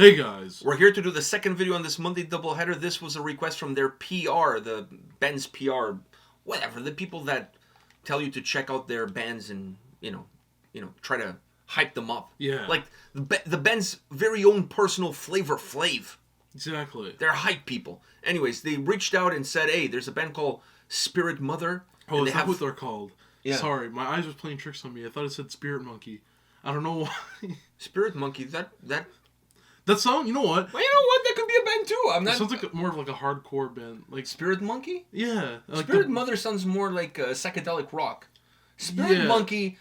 Hey guys. We're here to do the second video on this Monday doubleheader. This was a request from their PR, the band's PR, whatever, the people that tell you to check out their bands and, you know, try to hype them up. Yeah. Like the band's very own personal Flavor Flav. Exactly. They're hype people. Anyways, they reached out and said, hey, there's a band called Spirit Mother. Oh, is that what they're called? Yeah. Sorry, my eyes was playing tricks on me. I thought it said Spirit Monkey. I don't know why. Spirit Monkey, that song, you know what? Well, you know what? That could be a band too. It sounds like more of like a hardcore band. Like Spirit Monkey? Yeah. Like Spirit Mother sounds more like psychedelic rock. Spirit Monkey,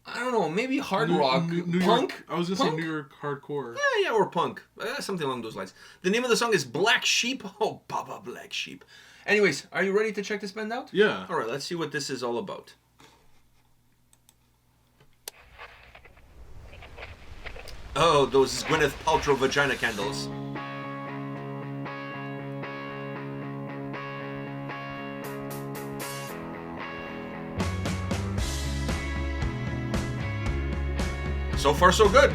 I don't know, maybe hard rock. New punk? York, I was going to say New York hardcore. Yeah, or punk. Something along those lines. The name of the song is Black Sheep. Oh, Baba Black Sheep. Anyways, are you ready to check this band out? Yeah. All right, let's see what this is all about. Oh, those Gwyneth Paltrow vagina candles. So far, so good.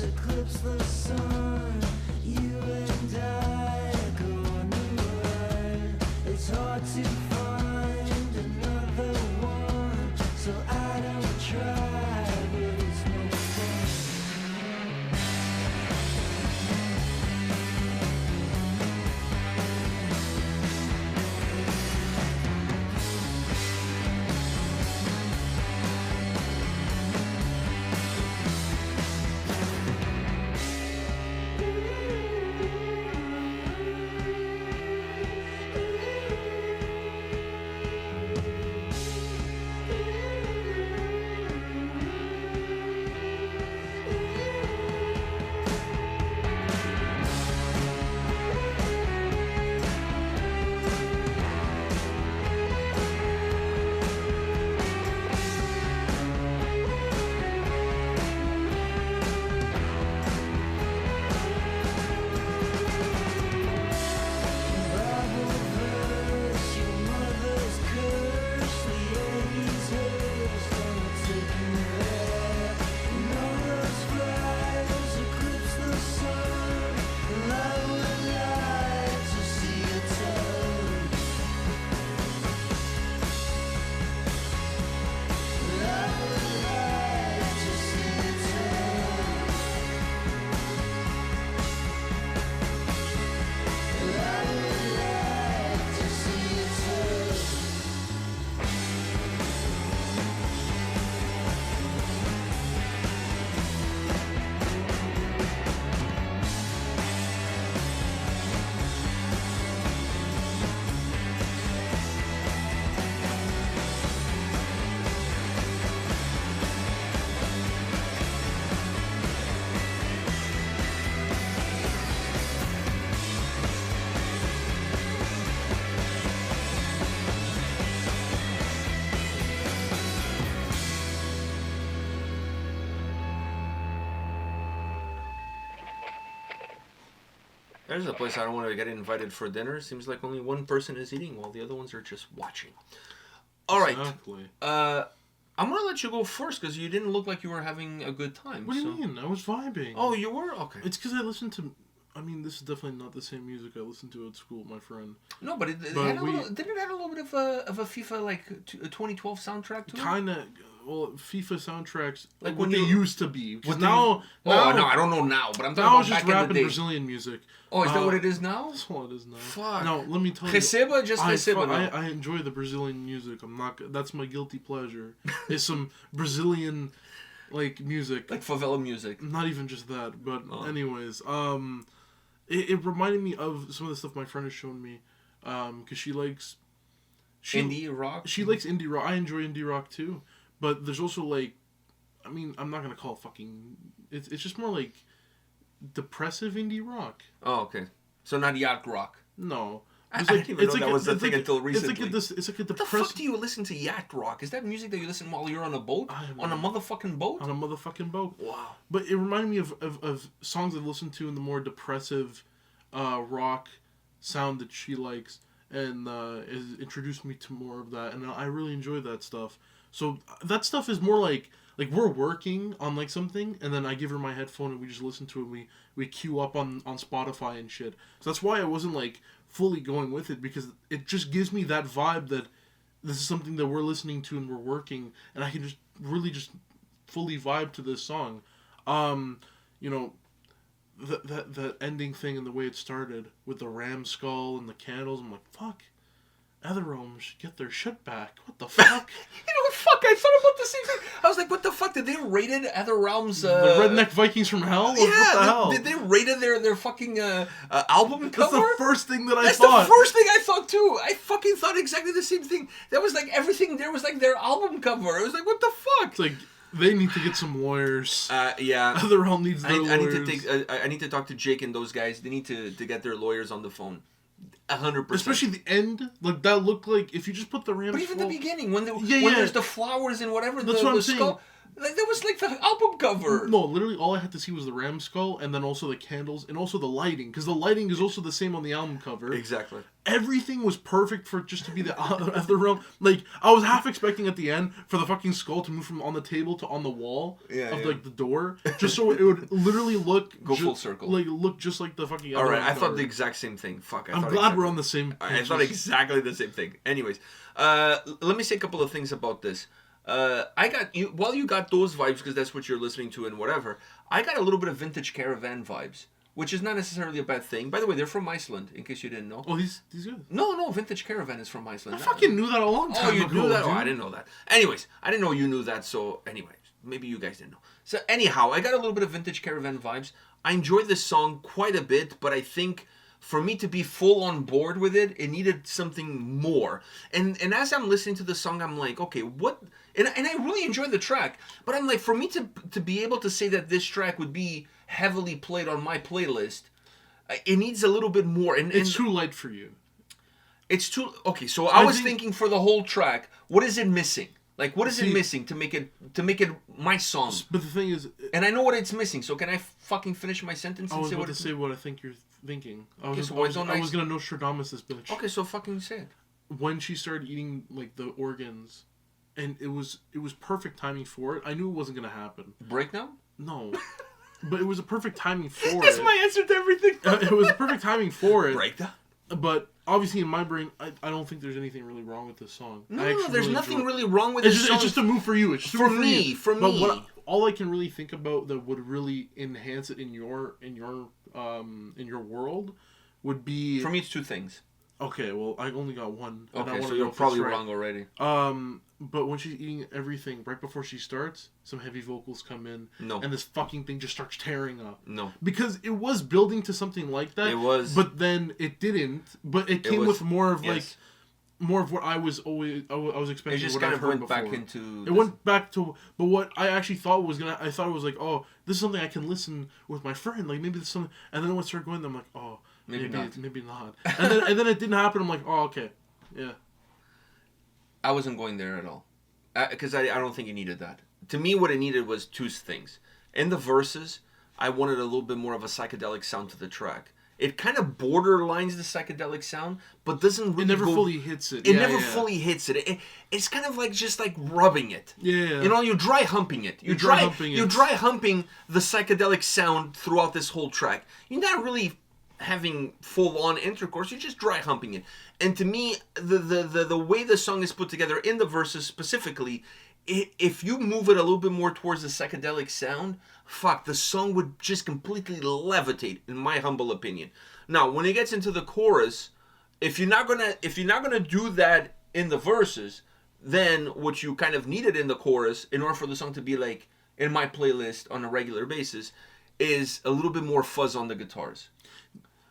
Eclipse the sun, you and I go on the run. It's hard to find another one, so I don't try, but it's no There's a place I don't want to get invited for dinner. Seems like only one person is eating while the other ones are just watching. All right. Exactly. I'm going to let you go first because you didn't look like you were having a good time. What do you mean? I was vibing. Oh, you were? Okay. It's because I listened to... I mean, this is definitely not the same music I listened to at school with my friend. No, but didn't it have a little bit of a FIFA, like, a 2012 soundtrack to it? Kind of... Well, FIFA soundtracks, like what they used to be. What now, no, I don't know now, but I'm talking now about it's just back rap in the day. and Brazilian music. Oh, is that what it is now? That's what it is now. Fuck. No, let me tell you. Receba, just Receba. I enjoy the Brazilian music. I'm not. That's my guilty pleasure. It's some Brazilian, like music. Like favela music. Not even just that, but Oh. anyways, it reminded me of some of the stuff my friend has shown me, because she likes Indie rock? She likes indie rock. I enjoy indie rock too, but there's also like, I mean, I'm not gonna call it fucking. It's just more like depressive indie rock. Oh, okay. So not yacht rock. No. I didn't even know that was a thing until recently. It's like a What the depressive. fuck do you listen to yacht rock? Is that music that you listen while you're on a boat? On a motherfucking boat? On a motherfucking boat. Wow. But it reminded me of songs I've listened to in the more depressive rock sound that she likes, and is introduced me to more of that, and I really enjoy that stuff. So that stuff is more like we're working on like something, and then I give her my headphone and we just listen to it. We queue up on Spotify and shit. So that's why I wasn't like fully going with it, because it just gives me that vibe that this is something that we're listening to and we're working, and I can just really just fully vibe to this song. You know, that ending thing and the way it started with the ram skull and the candles, I'm like, fuck. Etherrealm should get their shit back. What the fuck? You know what? Fuck! I thought about the same thing. I was like, "What the fuck? Did they rated Etherrealm's the redneck Vikings from hell? Yeah, what the hell? Did they rated their fucking album cover? That's the first thing that I That's thought. the first thing I thought too. I fucking thought exactly the same thing. That was like everything there was like their album cover. It was like, what the fuck? It's like they need to get some lawyers. Yeah. Etherrealm needs their lawyers. I need to talk to Jake and those guys. They need to get their lawyers on the phone. 100%. Especially the end, like that looked like if you just put the ram. But even the beginning, when Yeah. there's the flowers and whatever, That's what I'm saying. skull, like that was like the album cover. No, literally all I had to see was the ram skull, and then also the candles, and also the lighting, because the lighting is also the same on the album cover. Exactly. Everything was perfect for it just to be the Etherrealm. Like I was half expecting at the end for the fucking skull to move from on the table to on the wall of like the door, just so it would literally Go full circle. like look just like the fucking. All right, I Etherrealm thought cover. the exact same thing. Fuck, I'm glad we're on the same page. I thought exactly the same thing. Anyways, let me say a couple of things about this. I got you while you got those vibes because that's what you're listening to and whatever. I got a little bit of vintage caravan vibes, which is not necessarily a bad thing. By the way, they're from Iceland, in case you didn't know. Oh, he's good. No, vintage caravan is from Iceland. I fucking knew that a long time you ago. knew that? Dude. Oh, I didn't know that. Anyways, I didn't know you knew that. So, anyways, maybe you guys didn't know. So, anyhow, I got a little bit of vintage caravan vibes. I enjoyed this song quite a bit, but I think for me to be full on board with it, it needed something more. And as I'm listening to the song, I'm like, okay, what? And I really enjoyed the track, but I'm like, for me to be able to say that this track would be heavily played on my playlist, it needs a little bit more. And It's too light for you. it's too okay. So I was thinking for the whole track, what is it missing? Like, what is it missing to make it my song? But the thing is, And I know what it's missing. So can I fucking finish my sentence I and was say about what to it's say what I think you're thinking. I was, so I was, don't I I- was gonna Nostradamus this bitch. Okay, so fucking say it. When she started eating like the organs, and it was perfect timing for it. I knew it wasn't gonna happen. Breakdown? No, but it was a perfect timing for That's it. my answer to everything. It was a perfect timing for it. Breakdown? But obviously, in my brain, I don't think there's anything really wrong with this song. No, I actually there's really nothing enjoy it. really wrong with It's this just, song. it's just a move for you. It's just a For move me, you. for But me. all I can really think about that would really enhance it in your world would be. For me, it's two things. Okay, well, I only got one. And I Okay, wanna so know you're if it's probably right. wrong already. But when she's eating everything, right before she starts, some heavy vocals come in. No. And this fucking thing just starts tearing up. No. Because it was building to something like that. It was. But then it didn't. But it came with more of like, yes. more of what I was always, I was expecting. It just what kind I've of heard went before. back into... It went back to, but what I actually thought was I thought it was like, oh, this is something I can listen with my friend. Like maybe this is something, and then when it started going, I'm like, oh, maybe not. And then it didn't happen. I'm like, oh, okay, yeah. I wasn't going there at all. Because I don't think it needed that. To me, what it needed was two things. In the verses, I wanted a little bit more of a psychedelic sound to the track. It kind of borderlines the psychedelic sound, but doesn't really It never go... fully hits it. It never fully hits it. It's kind of like just like rubbing it. Yeah. You know, you're dry humping it. You're dry humping the psychedelic sound throughout this whole track. You're not really having full-on intercourse. You're just dry humping it. And to me, the way the song is put together in the verses specifically, if you move it a little bit more towards the psychedelic sound, fuck, the song would just completely levitate, in my humble opinion. Now, when it gets into the chorus, if you're not gonna do that in the verses, then what you kind of needed in the chorus, in order for the song to be like in my playlist on a regular basis is a little bit more fuzz on the guitars.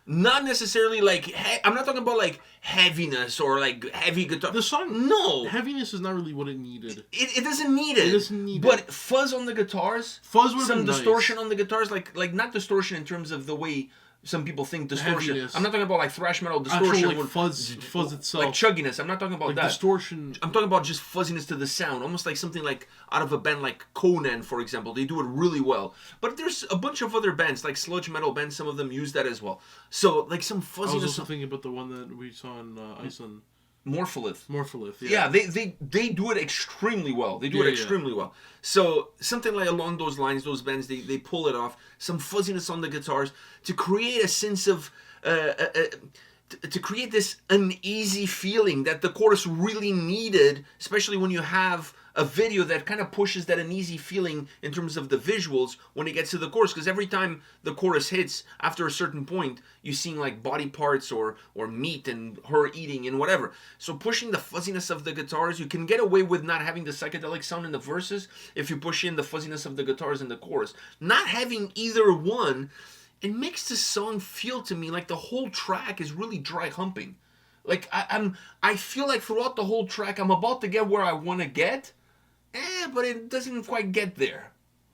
Not necessarily like I'm not talking about like heaviness or like heavy guitar. The song, no, heaviness is not really what it needed. it doesn't need it. It doesn't need but it. fuzz on the guitars, Fuzz would some have been distortion nice. on the guitars, like not distortion in terms of the way some people think distortion. Heaviness. I'm not talking about like thrash metal distortion, Actual, like, with fuzz itself. like chugginess. I'm not talking about Like that. distortion. I'm talking about just fuzziness to the sound, almost like something like out of a band like Conan, for example. They do it really well. But there's a bunch of other bands, like sludge metal bands, some of them use that as well. So, like some I was fuzziness. also thinking about the one that we saw in Iceland. Morpholith. Morpholith, Yeah, they do it extremely well. They do it extremely well. So something like along those lines, those bands, they pull it off. Some fuzziness on the guitars to create a sense of to create this uneasy feeling that the chorus really needed, especially when you have a video that kind of pushes that uneasy feeling in terms of the visuals when it gets to the chorus. Because every time the chorus hits, after a certain point, you're seeing like body parts or meat and her eating and whatever. So pushing the fuzziness of the guitars, you can get away with not having the psychedelic sound in the verses if you push in the fuzziness of the guitars in the chorus. Not having either one, it makes the song feel to me like the whole track is really dry humping. Like I feel like throughout the whole track, I'm about to get where I want to get, but it doesn't quite get there.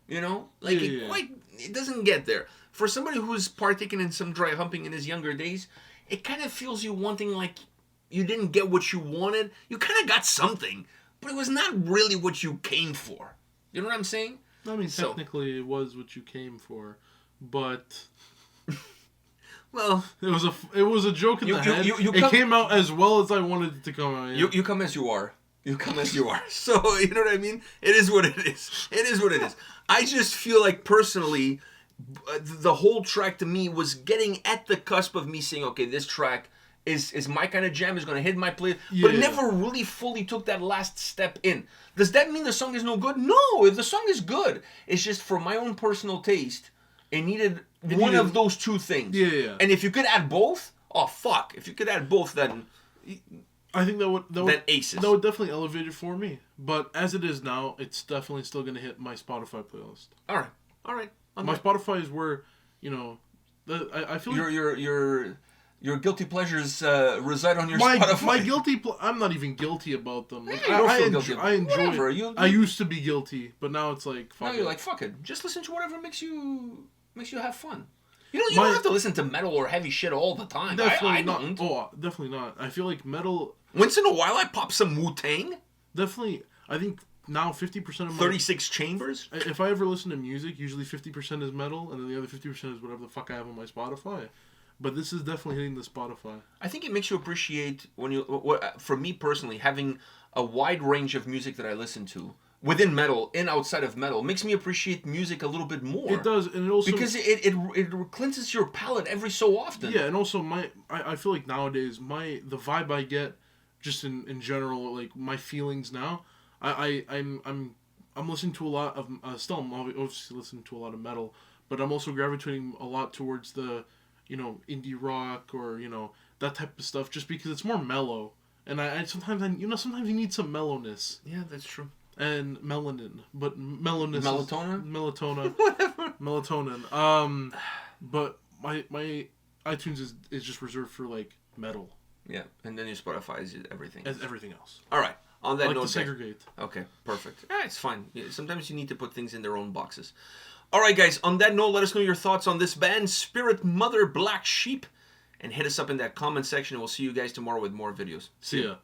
You know, like it doesn't get there. For somebody who's partaken in some dry humping in his younger days, it kind of feels you wanting like you didn't get what you wanted. You kind of got something, but it was not really what you came for. You know what I'm saying? I mean, technically, it was what you came for, but well, it was a joke in the head. It came out as well as I wanted it to come out. Yeah. You come as you are. You come as you are. So, you know what I mean? It is what it is. It is what it is. I just feel like, personally, the whole track to me was getting at the cusp of me saying, okay, this track is my kind of jam, is going to hit my play. But it never really fully took that last step in. Does that mean the song is no good? No, the song is good. It's just for my own personal taste, it needed one of those two things. Yeah. And if you could add both, oh, fuck. If you could add both, then I think that would aces. That would definitely elevate it for me. But as it is now, it's definitely still going to hit my Spotify playlist. All right. My Spotify is where, you know, I feel like your guilty pleasures reside on your Spotify. My guilty I'm not even guilty about them. Like, you don't feel guilty. I enjoy Whatever. it. I used to be guilty, but now it's like, fuck now it. you're like, fuck it. Just listen to whatever makes you have fun. You don't have to listen to metal or heavy shit all the time. Definitely I not. don't. Oh, definitely not. I feel like metal. Once in a while, I pop some Wu-Tang. Definitely. I think now 50% of my 36 Chambers. If I ever listen to music, usually 50% is metal, and then the other 50% is whatever the fuck I have on my Spotify. But this is definitely hitting the Spotify. I think it makes you appreciate for me personally, having a wide range of music that I listen to within metal and outside of metal makes me appreciate music a little bit more. It does, and it also because it cleanses your palate every so often. Yeah, and also I feel like nowadays the vibe I get just in general, like my feelings now, I'm listening to a lot of still I'm obviously listening to a lot of metal, but I'm also gravitating a lot towards the, you know, indie rock or, you know, that type of stuff, just because it's more mellow. And sometimes you need some mellowness. Yeah, that's true. And melanin, but mellowness. Melatonin. Whatever. Melatonin. But my iTunes is just reserved for like metal. Yeah, and then your Spotify is everything. As everything else. All right. On that I like note, to segregate. Okay, perfect. Yeah, it's fine. Sometimes you need to put things in their own boxes. All right, guys. On that note, let us know your thoughts on this band, Spirit Mother Black Sheep, and hit us up in that comment section. And we'll see you guys tomorrow with more videos. See ya.